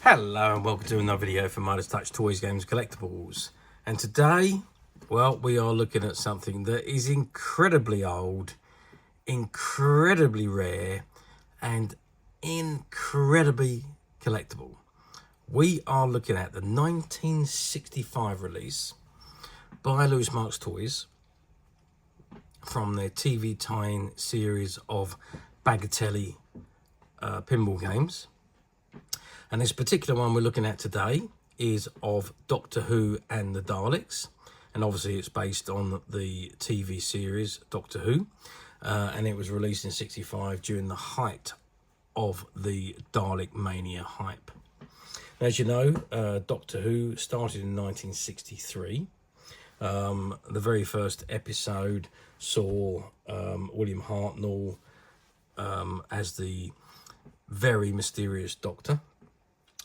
Hello and welcome to another video from Midas Touch Toys, Games, Collectibles. And today, well, we are looking at something that is incredibly old, incredibly rare, and incredibly collectible. We are looking at the 1965 release by Louis Marx Toys from their TV tie-in series of Bagatelle pinball games. And this particular one we're looking at today is of Doctor Who and the Daleks. And obviously it's based on the TV series Doctor Who. And it was released in '65 during the height of the Dalekmania hype. As you know, Doctor Who started in 1963. The very first episode saw William Hartnell as the very mysterious Doctor,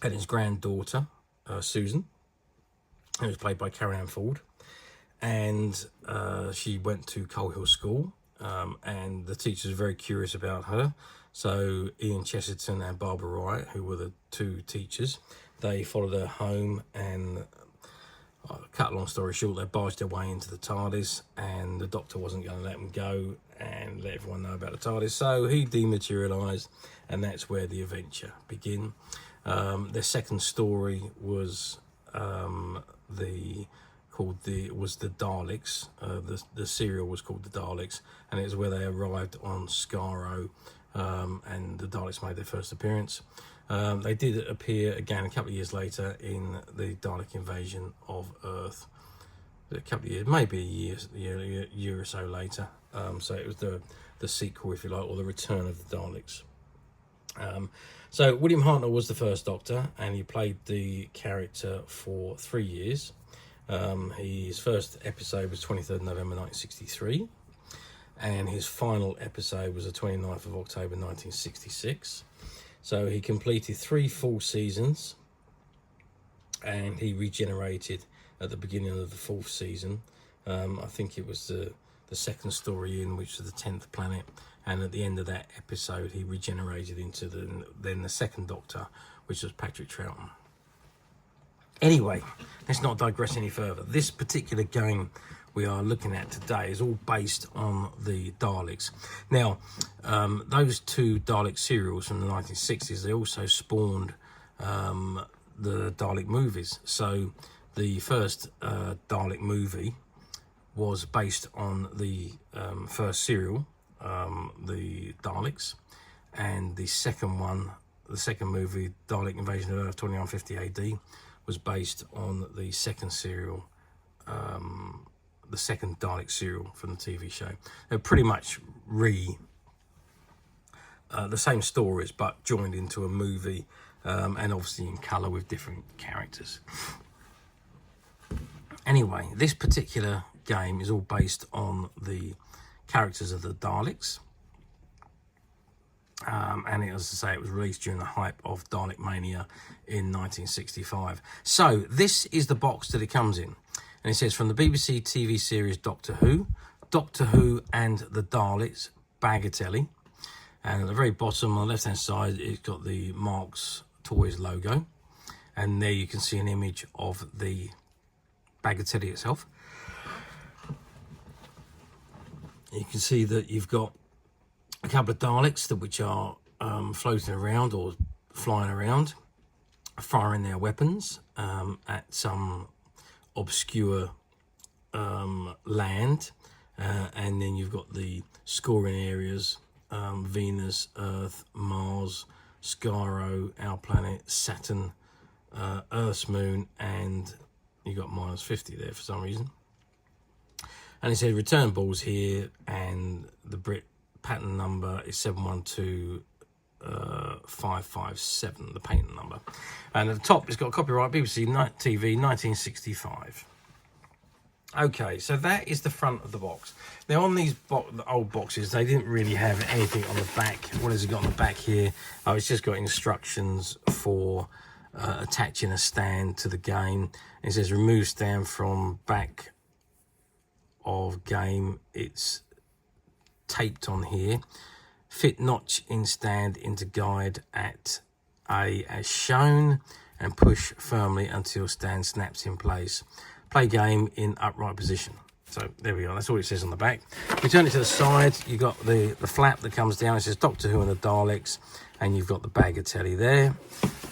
and his granddaughter, Susan, who was played by Carrie Ann Ford. And she went to Coal Hill School, and the teachers were very curious about her. So Ian Chesterton and Barbara Wright, who were the two teachers, they followed her home, and cut a long story short, they barged their way into the TARDIS, and the Doctor wasn't going to let them go and let everyone know about the TARDIS. So he dematerialised, and that's where the adventure began. Their second story was the Daleks. The serial was called the Daleks, and it was where they arrived on Skaro, and the Daleks made their first appearance. They did appear again a couple of years later in the Dalek invasion of Earth. A couple of years, maybe a year or so later. So it was the sequel, if you like, or the return of the Daleks. So William Hartnell was the first Doctor, and he played the character for 3 years. His first episode was 23rd November 1963, and his final episode was the 29th of October 1966. So he completed 3 full seasons, and he regenerated at the beginning of the 4th season. I think it was the second story in, which was the 10th planet, and at the end of that episode he regenerated into the second Doctor, which was Patrick Troughton. Anyway, let's not digress any further. This particular game we are looking at today is all based on the Daleks. Now, those two Dalek serials from the 1960s, they also spawned the Dalek movies. So the first Dalek movie was based on the first serial, the Daleks, and the second movie, Dalek Invasion of Earth 2150 AD, was based on the second serial, the second Dalek serial from the TV show. They're pretty much the same stories, but joined into a movie, and obviously in colour with different characters. Anyway, this particular game is all based on the characters of the Daleks, and as I say, it was released during the hype of Dalekmania in 1965. So this is the box that it comes in, and it says from the BBC TV series Doctor Who and the Daleks Bagatelle, and at the very bottom on the left hand side it's got the Marx Toys logo, and there you can see an image of the Bagatelle itself. You can see that you've got a couple of Daleks which are floating around or flying around, firing their weapons at some obscure land, and then you've got the scoring areas: Venus, Earth, Mars, Skaro, our planet, Saturn, Earth's moon, and you got -50 there for some reason. And it says return balls here, and the Brit patent number is 712557, the patent number. And at the top it's got copyright BBC TV 1965. Okay, so that is the front of the box. Now on these old boxes, they didn't really have anything on the back. What has it got on the back here? Oh, it's just got instructions for attaching a stand to the game. It says remove stand from back of game. It's taped on here. Fit notch in stand into guide at A as shown. and push firmly until stand snaps in place. Play game in upright position. So there we are, that's all it says on the back. We turn it to the side, you've got the flap that comes down, it says Doctor Who and the Daleks, and you've got the Bagatelle there.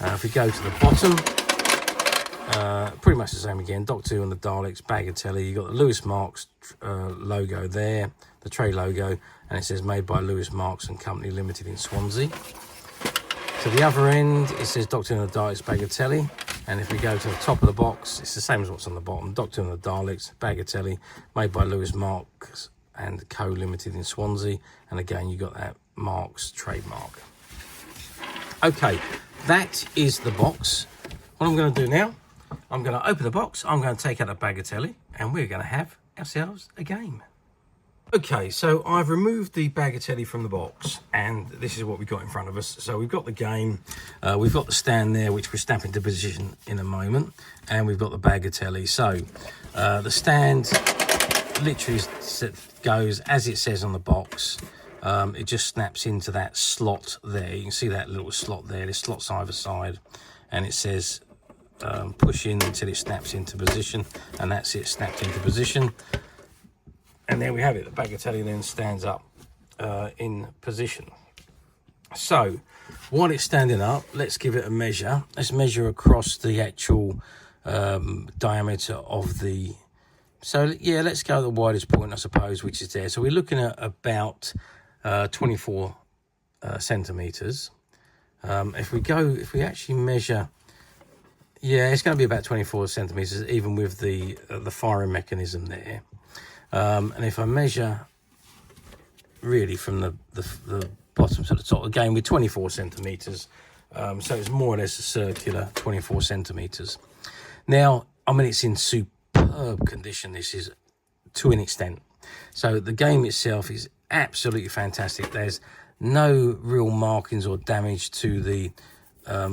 If we go to the bottom, pretty much the same again, Doctor Who and the Daleks, Bagatelle, you've got the Louis Marx logo there, the tray logo, and it says made by Louis Marx and Company Limited in Swansea. To the other end, it says Doctor Who and the Daleks, Bagatelle. And if we go to the top of the box, it's the same as what's on the bottom. Doctor and the Daleks, Bagatelle, made by Louis Marx and Co. Limited in Swansea. And again, you got that Marx trademark. Okay, that is the box. What I'm going to do now, I'm going to open the box, I'm going to take out the Bagatelle, and we're going to have ourselves a game. Okay, so I've removed the Bagatelle from the box, and this is what we've got in front of us. So we've got the game, we've got the stand there, which we'll snap into position in a moment, and we've got the Bagatelle. So the stand literally goes as it says on the box. It just snaps into that slot there. You can see that little slot there. There's slots either side, and it says push in until it snaps into position, and that's it, snapped into position. And there we have it, the Bagatelle then stands up in position. So, while it's standing up, let's give it a measure. Let's measure across the actual diameter of the... So, yeah, let's go to the widest point, I suppose, which is there. So, we're looking at about 24 centimetres. If we actually measure... Yeah, it's going to be about 24 centimetres, even with the firing mechanism there. And if I measure really from the bottom to the top, again with 24 centimetres, so it's more or less a circular 24 centimetres. Now, I mean, it's in superb condition, this is, to an extent. So the game itself is absolutely fantastic. There's no real markings or damage to the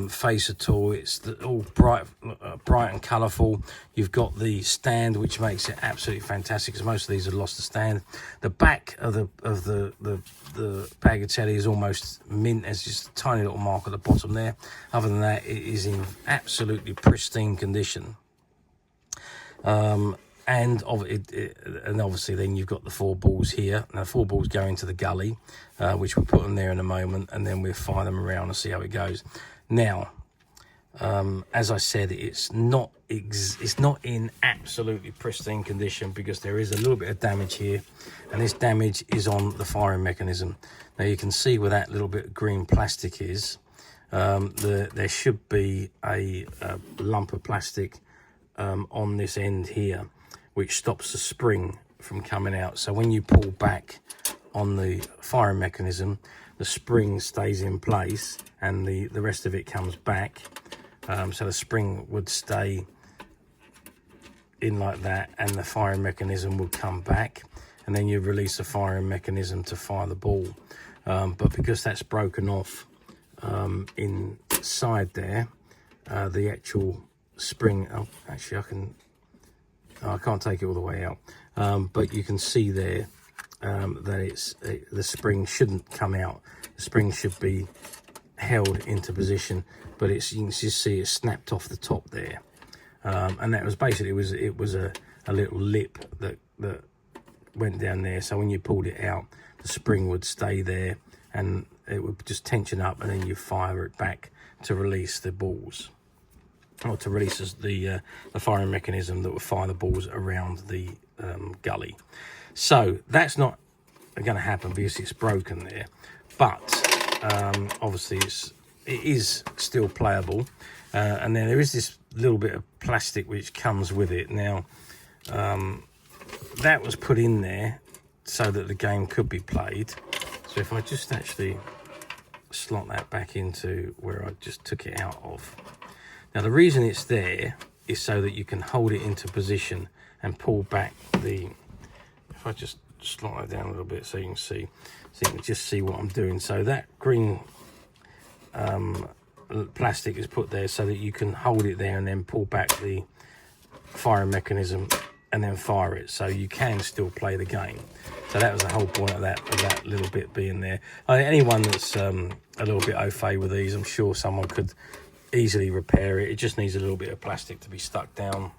face at all. It's all bright and colourful. You've got the stand, which makes it absolutely fantastic, because most of these have lost the stand. The back of the Bagatelle is almost mint. There's just a tiny little mark at the bottom there. Other than that, it is in absolutely pristine condition. And obviously then you've got the 4 balls here. Now 4 balls go into the gully, which we'll put them there in a moment, and then we'll fire them around and see how it goes. Now, as I said, it's not in absolutely pristine condition, because there is a little bit of damage here, and this damage is on the firing mechanism. Now you can see where that little bit of green plastic is. There should be a lump of plastic on this end here, which stops the spring from coming out. So when you pull back on the firing mechanism, the spring stays in place and the rest of it comes back. So the spring would stay in like that, and the firing mechanism would come back, and then you release the firing mechanism to fire the ball. But because that's broken off inside there, the actual spring, oh, actually I can't take it all the way out, but you can see there that the spring shouldn't come out. The spring should be held into position, but you can just see it snapped off the top there, and that was basically it was a little lip that went down there. So when you pulled it out, the spring would stay there, and it would just tension up, and then you fire it back to release the balls, or to release the firing mechanism that would fire the balls around the gully. So that's not going to happen because it's broken there, but obviously it is still playable, and then there is this little bit of plastic which comes with it. Now that was put in there so that the game could be played. So if I just actually slot that back into where I just took it out of. Now the reason it's there is so that you can hold it into position and pull back the... If I just slot it down a little bit so you can see, so you can just see what I'm doing. So that green plastic is put there so that you can hold it there and then pull back the firing mechanism and then fire it, so you can still play the game. So that was the whole point of that little bit being there. Anyone that's a little bit au fait with these, I'm sure someone could easily repair it. It just needs a little bit of plastic to be stuck down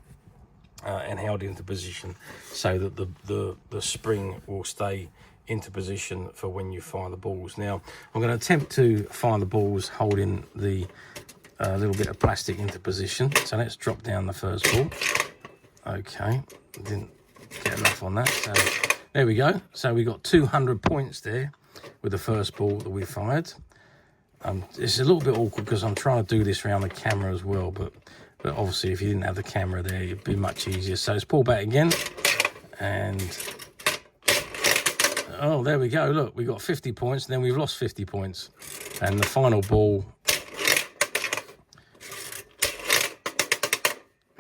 and held into position so that the spring will stay into position for when you fire the balls. Now I'm going to attempt to fire the balls holding the little bit of plastic into position. So let's drop down the first ball. Okay, didn't get enough on that, so there we go. So we got 200 points there with the first ball that we fired. It's a little bit awkward because I'm trying to do this around the camera as well, but obviously if you didn't have the camera there, it'd be much easier. So let's pull back again, and oh, there we go. Look, we got 50 points, and then we've lost 50 points. And the final ball,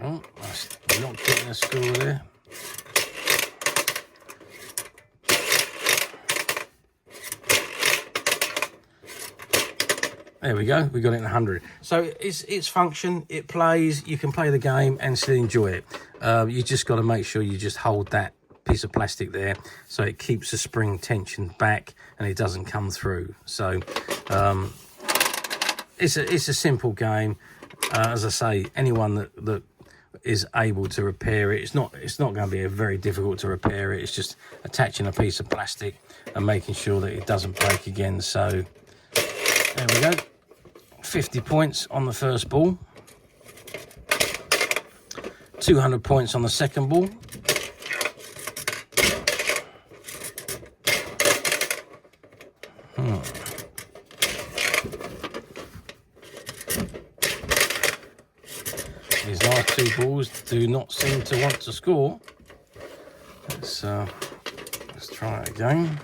oh, we're not getting a score there. There we go, we got it in 100. So it's function, it plays, you can play the game and still enjoy it. You just got to make sure you just hold that piece of plastic there so it keeps the spring tension back and it doesn't come through. So it's a simple game. As I say, anyone that is able to repair it, it's not going to be very difficult to repair it. It's just attaching a piece of plastic and making sure that it doesn't break again. So there we go, 50 points on the first ball, 200 points on the second ball, These last two balls do not seem to want to score. Let's try it again.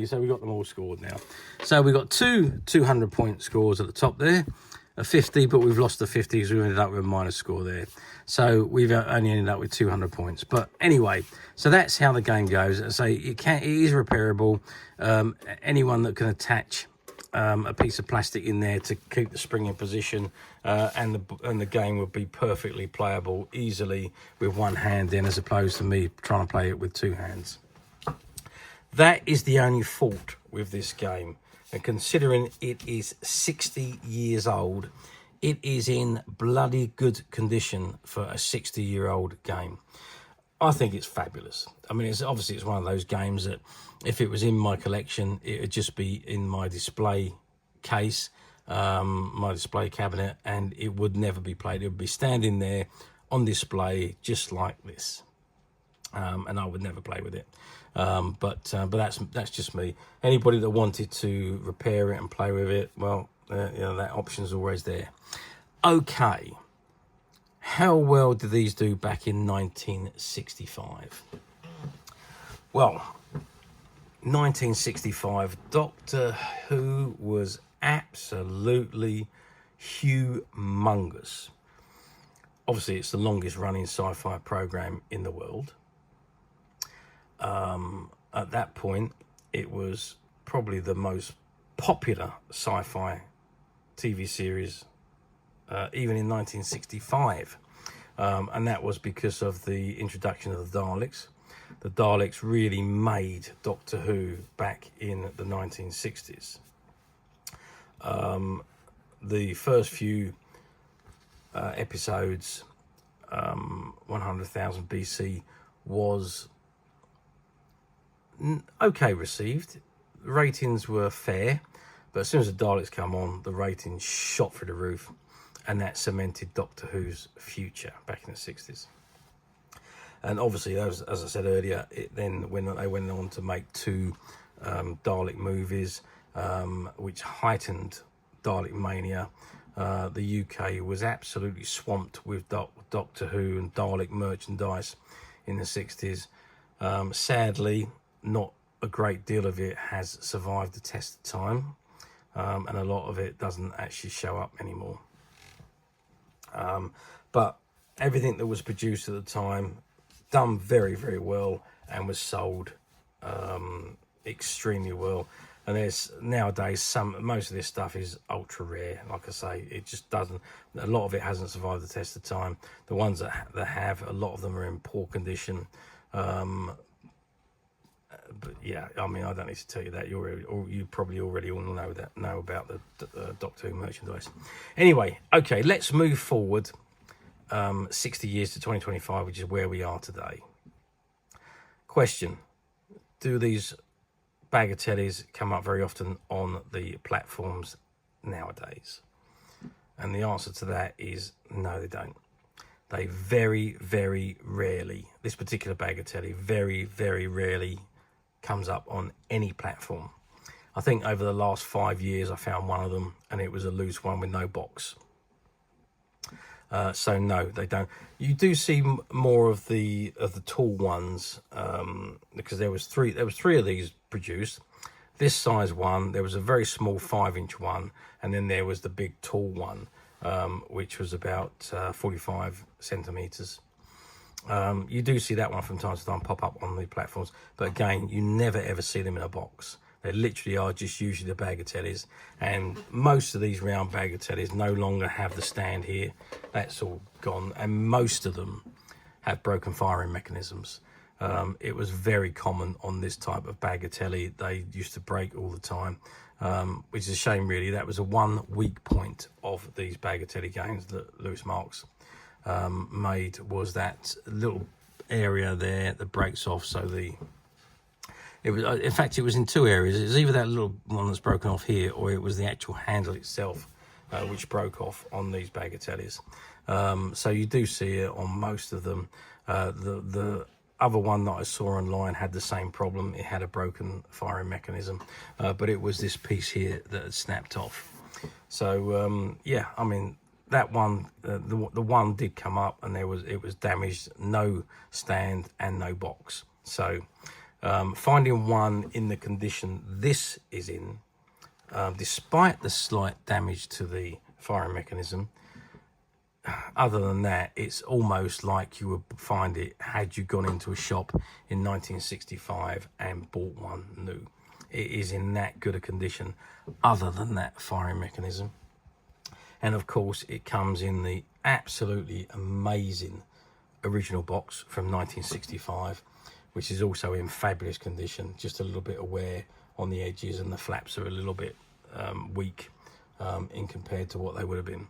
So we got them all scored now. So we got two 200-point scores at the top there, a 50, but we've lost the 50 because we ended up with a minus score there. So we've only ended up with 200 points. But anyway, so that's how the game goes. I say it is repairable. Anyone that can attach a piece of plastic in there to keep the spring in position, and the game would be perfectly playable easily with one hand in, as opposed to me trying to play it with two hands. That is the only fault with this game, and considering it is 60 years old, it is in bloody good condition for a 60-year-old game. I think it's fabulous. I mean, it's one of those games that if it was in my collection, it would just be in my display case, my display cabinet, and it would never be played. It would be standing there on display just like this, and I would never play with it. But that's just me. Anybody that wanted to repair it and play with it, well, that option's always there. Okay, how well did these do back in 1965? Well, 1965, Doctor Who was absolutely humongous. Obviously, it's the longest running sci-fi program in the world. At that point, it was probably the most popular sci-fi TV series, even in 1965. And that was because of the introduction of the Daleks. The Daleks really made Doctor Who back in the 1960s. The first few episodes, 100,000 BC, was okay received. Ratings were fair, but as soon as the Daleks come on, the ratings shot through the roof, and that cemented Doctor Who's future back in the 60s. And obviously, as I said earlier, when they went on to make two Dalek movies, which heightened Dalekmania, the UK was absolutely swamped with Doctor Who and Dalek merchandise in the 60s. Sadly, not a great deal of it has survived the test of time, and a lot of it doesn't actually show up anymore. But everything that was produced at the time, done very, very well, and was sold extremely well. And there's nowadays most of this stuff is ultra rare. Like I say, it just doesn't. A lot of it hasn't survived the test of time. The ones that have, a lot of them are in poor condition. But yeah, I mean, I don't need to tell you that. You probably already all know about the Doctor Who merchandise. Anyway, okay, let's move forward 60 years to 2025, which is where we are today. Question: do these Bagatelles come up very often on the platforms nowadays? And the answer to that is no, they don't. They very, very rarely, this particular Bagatelle very, very rarely comes up on any platform. I think over the last 5 years I found one of them, and it was a loose one with no box. So no, they don't. You do see more of the tall ones, because there was three of these produced. This size one, there was a very small 5-inch one, and then there was the big tall one, which was about 45 centimeters. You do see that one from time to time pop up on the platforms, but again, you never ever see them in a box. They literally are just usually the Bagatelles, and most of these round Bagatelles no longer have the stand here. That's all gone, and most of them have broken firing mechanisms. It was very common on this type of Bagatelle. They used to break all the time, which is a shame really. That was a one weak point of these Bagatelle games that Louis Marx made, was that little area there that breaks off. So it was, in fact, it was in two areas. It was either that little one that's broken off here, or it was the actual handle itself which broke off on these Bagatelles. So you do see it on most of them. The other one that I saw online had the same problem. It had a broken firing mechanism, but it was this piece here that had snapped off. So yeah, I mean, that one, the one did come up, and it was damaged, no stand and no box. So finding one in the condition this is in, despite the slight damage to the firing mechanism, other than that, it's almost like you would find it had you gone into a shop in 1965 and bought one new. It is in that good a condition, other than that firing mechanism. And of course, it comes in the absolutely amazing original box from 1965, which is also in fabulous condition. Just a little bit of wear on the edges, and the flaps are a little bit weak in compared to what they would have been.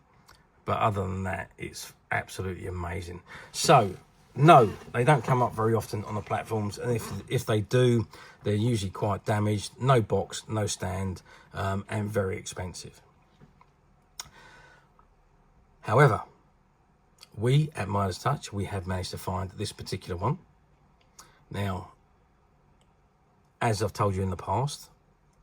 But other than that, it's absolutely amazing. So no, they don't come up very often on the platforms, and if they do, they're usually quite damaged, no box, no stand, and very expensive. However, we at Midas Touch, we have managed to find this particular one. Now, as I've told you in the past,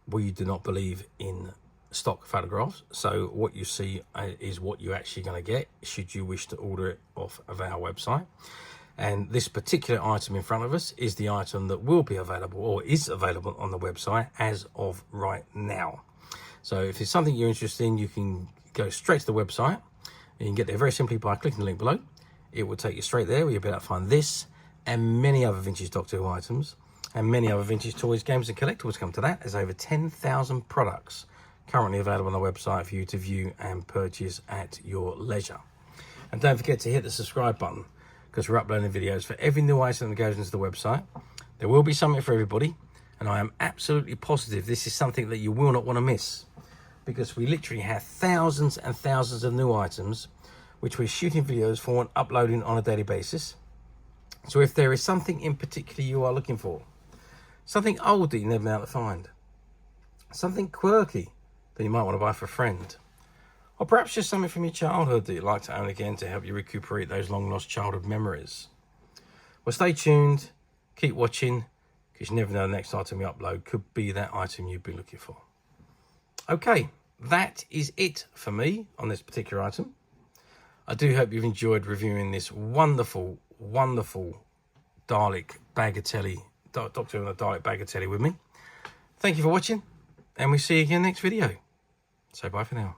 we do not believe in stock photographs. So what you see is what you're actually going to get, should you wish to order it off of our website. And this particular item in front of us is the item that will be available, or is available on the website as of right now. So if it's something you're interested in, you can go straight to the website. You can get there very simply by clicking the link below. It will take you straight there, where you'll be able to find this and many other vintage Doctor Who items, and many other vintage toys, games and collectibles. Come to that, there's over 10,000 products currently available on the website for you to view and purchase at your leisure. And don't forget to hit the subscribe button, because we're uploading videos for every new item that goes into the website. There will be something for everybody, and I am absolutely positive this is something that you will not want to miss, because we literally have thousands and thousands of new items which we're shooting videos for and uploading on a daily basis. So if there is something in particular you are looking for, something old that you never been able to find, something quirky that you might want to buy for a friend, or perhaps just something from your childhood that you'd like to own again to help you recuperate those long lost childhood memories, well, stay tuned, keep watching, because you never know, the next item we upload could be that item you've been looking for. Okay, that is it for me on this particular item. I do hope you've enjoyed reviewing this wonderful, wonderful Dalek Bagatelle, Doctor Who and the Dalek Bagatelle with me. Thank you for watching, and we'll see you again next video. So bye for now.